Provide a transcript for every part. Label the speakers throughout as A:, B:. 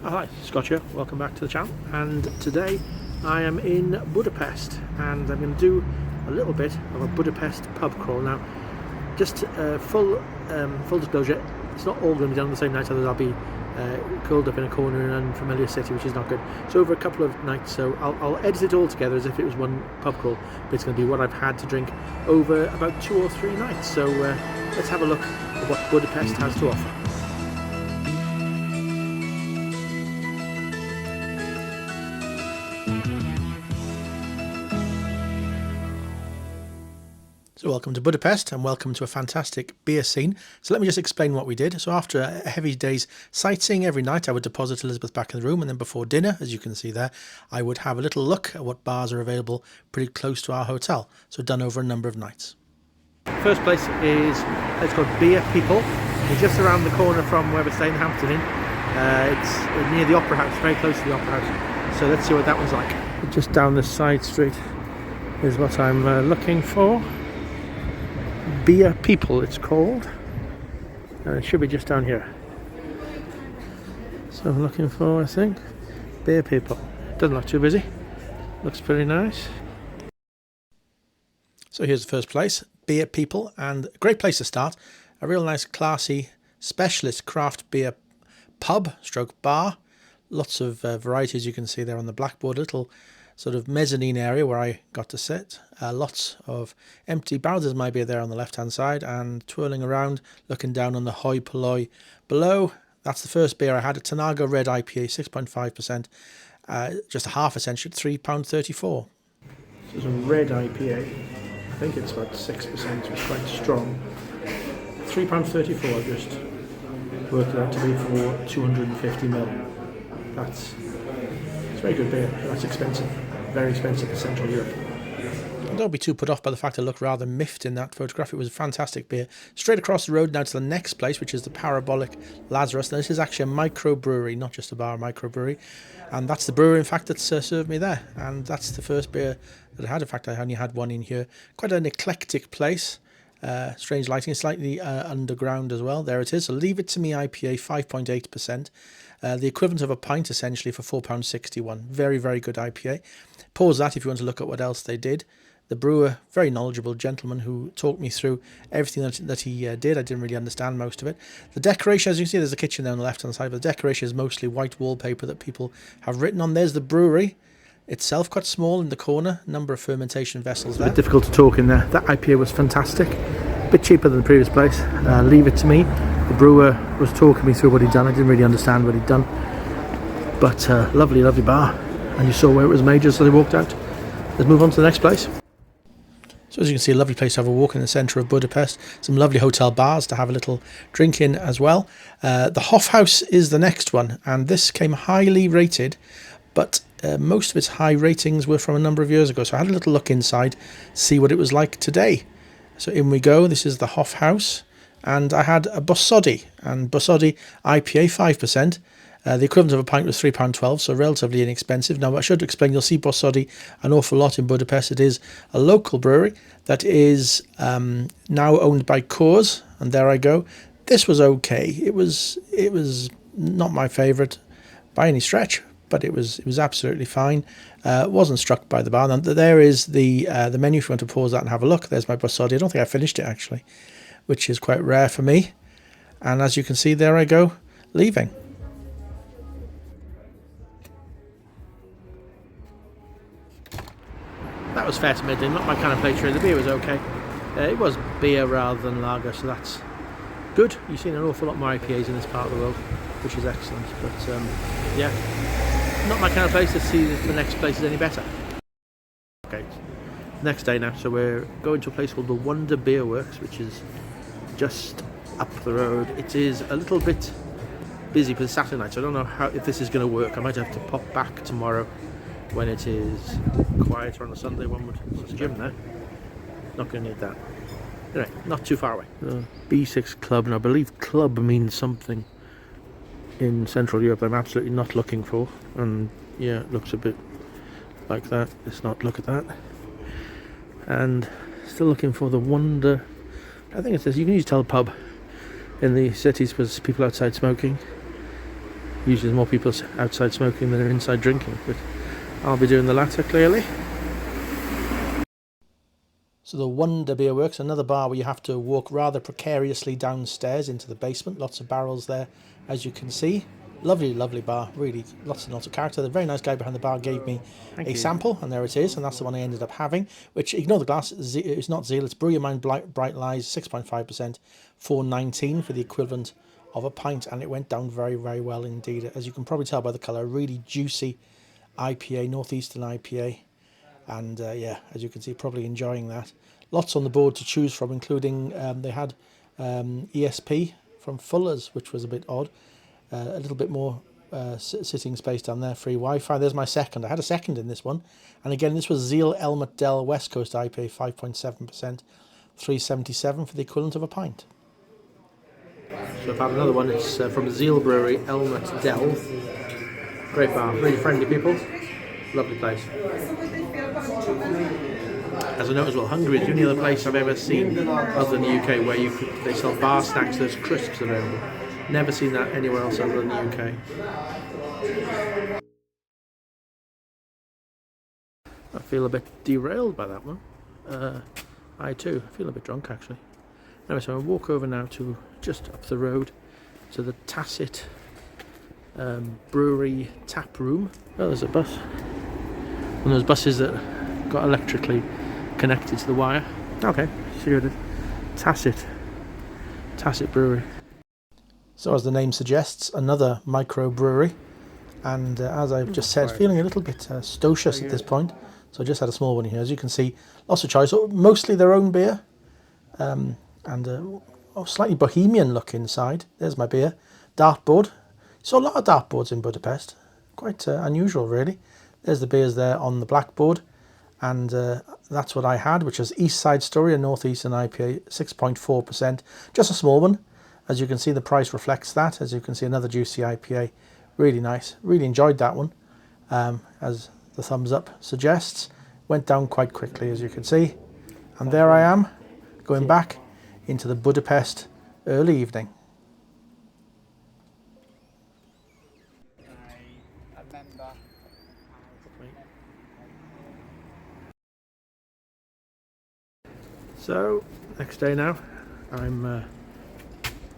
A: Hi, Scott here, welcome back to the channel, and today I am in Budapest and I'm going to do a little bit of a Budapest pub crawl. Now, just full disclosure, it's not all going to be done on the same night, otherwise I'll be curled up in a corner in an unfamiliar city, which is not good. So over a couple of nights, so I'll edit it all together as if it was one pub crawl, but it's going to be what I've had to drink over about 2 or 3 nights. So let's have a look at what Budapest has to offer. So welcome to Budapest and welcome to a fantastic beer scene. So let me just explain what we did. So after a heavy day's sightseeing every night, I would deposit Elizabeth back in the room, and then before dinner, as you can see there, I would have a little look at what bars are available pretty close to our hotel. So done over a number of nights. First place is, it's called Beer People. It's just around the corner from where we're staying, Hampton Inn. It's near the Opera House, very close to the Opera House. So let's see what that one's like. Just down this side street is what I'm looking for. Beer People it's called, and it should be just down here. So I'm looking for, I think, Beer People. Doesn't look too busy, looks pretty nice. So here's the first place, Beer People, and a great place to start. A real nice classy specialist craft beer pub stroke bar. Lots of varieties you can see there on the blackboard. Little sort of mezzanine area where I got to sit. Lots of empty barrels of my beer there on the left hand side, and twirling around looking down on the hoi polloi below. That's the first beer I had, a Tanago Red IPA, 6.5%, just a half essentially, £3.34. This is a red IPA, I think it's about 6%, so it's quite strong. £3.34 I just worked it out to be for 250ml. It's very good beer, that's expensive, very expensive for Central Europe. Don't be too put off by the fact I look rather miffed in that photograph. It was a fantastic beer. Straight across the road now to the next place, which is the Parabolic Lazarus. Now, this is actually a microbrewery, not just a bar, a microbrewery. And that's the brewer, in fact, that served me there. And that's the first beer that I had. In fact, I only had one in here. Quite an eclectic place. Strange lighting, slightly underground as well. There it is. So Leave It To Me IPA, 5.8%. The equivalent of a pint, essentially, for £4.61. Very, very good IPA. Pause that if you want to look at what else they did. The brewer, very knowledgeable gentleman who talked me through everything that he did. I didn't really understand most of it. The decoration, as you can see, there's a kitchen there on the left-hand side, but the decoration is mostly white wallpaper that people have written on. There's the brewery itself, quite small in the corner. Number of fermentation vessels there. It's a bit difficult to talk in there. That IPA was fantastic. A bit cheaper than the previous place. Leave It To Me. The brewer was talking me through what he'd done. I didn't really understand what he'd done. But lovely, lovely bar. And you saw where it was made just as they walked out. Let's move on to the next place. So as you can see, a lovely place to have a walk in the centre of Budapest. Some lovely hotel bars to have a little drink in as well. The Hoff House is the next one, and this came highly rated, but most of its high ratings were from a number of years ago. So I had a little look inside, see what it was like today. So in we go. This is the Hoff House, and I had a Bossodi, and Bossodi IPA 5%. The equivalent of a pint was £3.12, so relatively inexpensive. Now, I should explain, you'll see Bossodi an awful lot in Budapest. It is a local brewery that is now owned by Coors, and there I go. This was okay. It was not my favourite by any stretch, but it was absolutely fine. Wasn't struck by the bar. Now, there is the menu if you want to pause that and have a look. There's my Bossodi. I don't think I finished it, actually, which is quite rare for me. And as you can see, there I go, leaving. That was fair to middling, not my kind of place really. The beer was okay. It was beer rather than lager, so that's good. You've seen an awful lot more IPAs in this part of the world, which is excellent. But yeah, not my kind of place. Let's see if the next place is any better. Okay, next day now. So we're going to a place called the Wunder Beer Works, which is just up the road. It is a little bit busy for Saturday night, so I don't know if this is going to work. I might have to pop back tomorrow when it is quieter on a Sunday. There's a gym there. Not going to need that. Anyway, not too far away. B6 Club, and I believe club means something in Central Europe I'm absolutely not looking for. And yeah, it looks a bit like that. Let's not look at that. And still looking for the Wunder. I think it says you can use tell pub in the cities because people outside smoking. Usually there's more people outside smoking than are inside drinking, but I'll be doing the latter clearly. So the Wunder Beer Works, another bar where you have to walk rather precariously downstairs into the basement. Lots of barrels there, as you can see. Lovely, lovely bar. Really, lots and lots of character. The very nice guy behind the bar gave me a sample, and there it is. And that's the one I ended up having. Which, ignore the glass, it's not Zeal. It's Brew Your Mind Bright Lies, 6.5%, $4.19 for the equivalent of a pint, and it went down very, very well indeed. As you can probably tell by the colour, really juicy IPA, Northeastern IPA. And yeah, as you can see, probably enjoying that. Lots on the board to choose from, including they had ESP from Fuller's, which was a bit odd. A little bit more sitting space down there, free Wi-Fi. There's my second. I had a second in this one. And again, this was Zeal Elmet Dell West Coast IPA, 5.7%, $3.77 for the equivalent of a pint. So I've had another one. It's from Zeal Brewery, Elmet Dell. Great bar, really friendly people. Lovely place. As I know as well, Hungary is the only other place I've ever seen other than the UK where they sell bar snacks, there's crisps available. Never seen that anywhere else other than the UK. I feel a bit derailed by that one. I too feel a bit drunk actually. Anyway, so I'll walk over now to just up the road to the Tacet Brewery taproom. Oh, there's a bus. One of those buses that got electrically connected to the wire. Okay, see what it is. Tacet Brewery. So as the name suggests, another micro brewery. And as I've just said, feeling a little bit stocious at this point. So I just had a small one here. As you can see, lots of choice. Mostly their own beer. And slightly bohemian look inside. There's my beer. Dartboard. Saw a lot of dartboards in Budapest. Quite unusual, really. There's the beers there on the blackboard. And that's what I had, which was East Side Story, a Northeastern IPA, 6.4%. Just a small one. As you can see, the price reflects that. As you can see, another juicy IPA. Really nice. Really enjoyed that one. As the thumbs up suggests. Went down quite quickly, as you can see. And there I am, going back into the Budapest early evening. So, next day now, I'm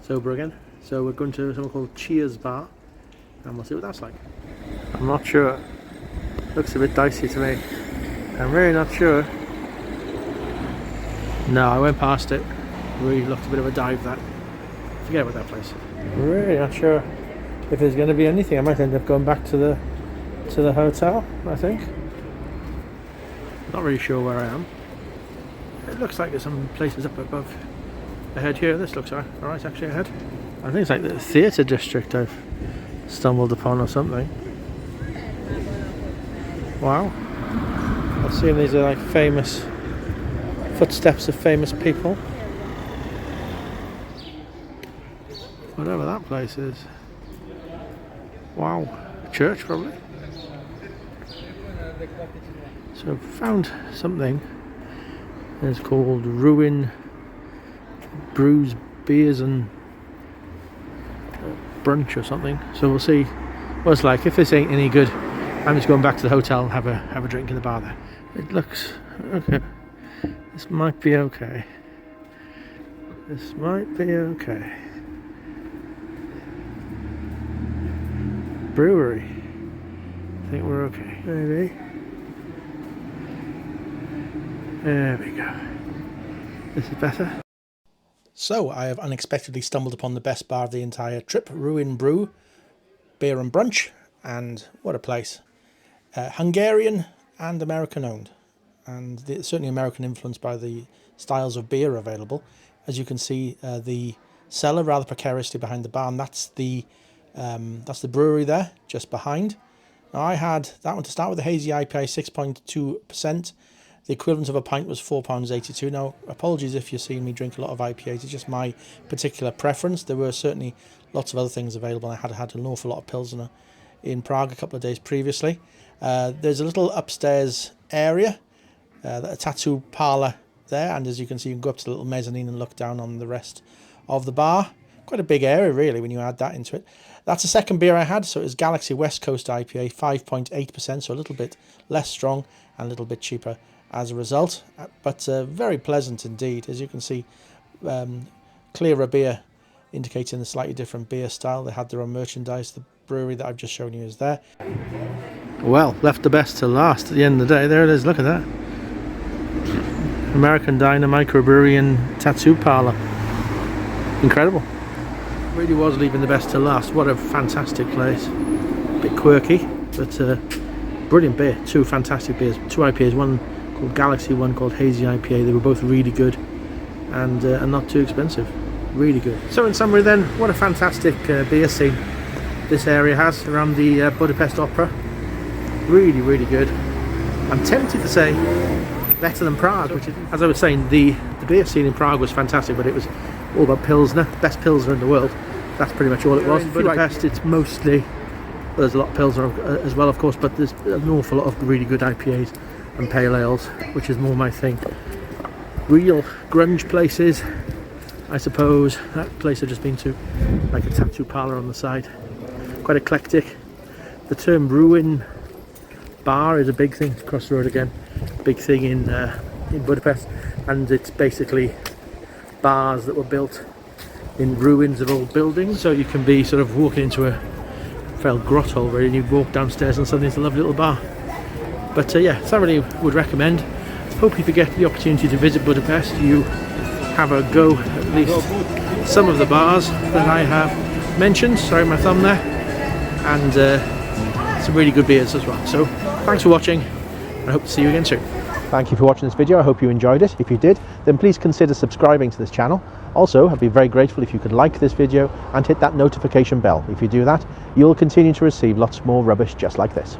A: sober again. So we're going to something called Cheers Bar, and we'll see what that's like. I'm not sure. Looks a bit dicey to me. I'm really not sure. No, I went past it. Really looked a bit of a dive, that. Forget about that place. I'm really not sure if there's going to be anything. I might end up going back to the hotel, I think. Not really sure where I am. It looks like there's some places up above ahead here. This looks alright actually ahead. I think it's like the theatre district I've stumbled upon or something. Wow. I assume these are like famous footsteps of famous people. Whatever that place is. Wow. Church probably. So I've found something. It's called Ruin Brews, Beers and Brunch or something. So we'll see what it's like. If this ain't any good, I'm just going back to the hotel and have a drink in the bar there. It looks okay. This might be okay. This might be okay. Brewery. I think we're okay. Maybe. There we go. This is better. So I have unexpectedly stumbled upon the best bar of the entire trip, Ruin Brew, Beer and Brunch, and what a place. Hungarian and American owned, and certainly American influenced by the styles of beer available. As you can see, the cellar rather precariously behind the bar, and that's the brewery there, just behind. Now I had that one to start with, the hazy IPA, 6.2%. The equivalent of a pint was £4.82. Now, apologies if you're seeing me drink a lot of IPAs. It's just my particular preference. There were certainly lots of other things available. I had an awful lot of Pilsner in Prague a couple of days previously. There's a little upstairs area, a tattoo parlour there. And as you can see, you can go up to the little mezzanine and look down on the rest of the bar. Quite a big area really when you add that into it. That's the second beer I had, so it was Galaxy West Coast IPA, 5.8%, so a little bit less strong and a little bit cheaper as a result, but very pleasant indeed. As you can see, clearer beer indicating a slightly different beer style. They had their own merchandise. The brewery that I've just shown you is there. Well, left the best to last at the end of the day. There it is, look at that. American Diner Microbrewery and Tattoo Parlour. Incredible. Really was leaving the best to last. What a fantastic place. A bit quirky, but brilliant beer. Two fantastic beers. Two IPAs, one called Galaxy, one called Hazy IPA. They were both really good and not too expensive. Really good. So in summary then, what a fantastic beer scene this area has around the Budapest Opera. Really, really good. I'm tempted to say better than Prague, which is, as I was saying, the beer scene in Prague was fantastic, but it was all about Pilsner, best Pilsner in the world. That's pretty much all it was. In Budapest, it's mostly, well, there's a lot of Pilsner as well, of course, but there's an awful lot of really good IPAs and pale ales, which is more my thing. Real grunge places, I suppose. That place I've just been to, like a tattoo parlour on the side. Quite eclectic. The term ruin bar is a big thing across the road again. Big thing in Budapest, and it's basically bars that were built in ruins of old buildings, so you can be sort of walking into a failed grotto really, and you walk downstairs and suddenly it's a lovely little bar. But yeah, thoroughly would recommend. Hope if you get the opportunity to visit Budapest, you have a go at least some of the bars that I have mentioned. Sorry, my thumb there. And some really good beers as well. So thanks for watching, and I hope to see you again soon. Thank you for watching this video. I hope you enjoyed it. If you did, then please consider subscribing to this channel. Also, I'd be very grateful if you could like this video and hit that notification bell. If you do that, you'll continue to receive lots more rubbish just like this.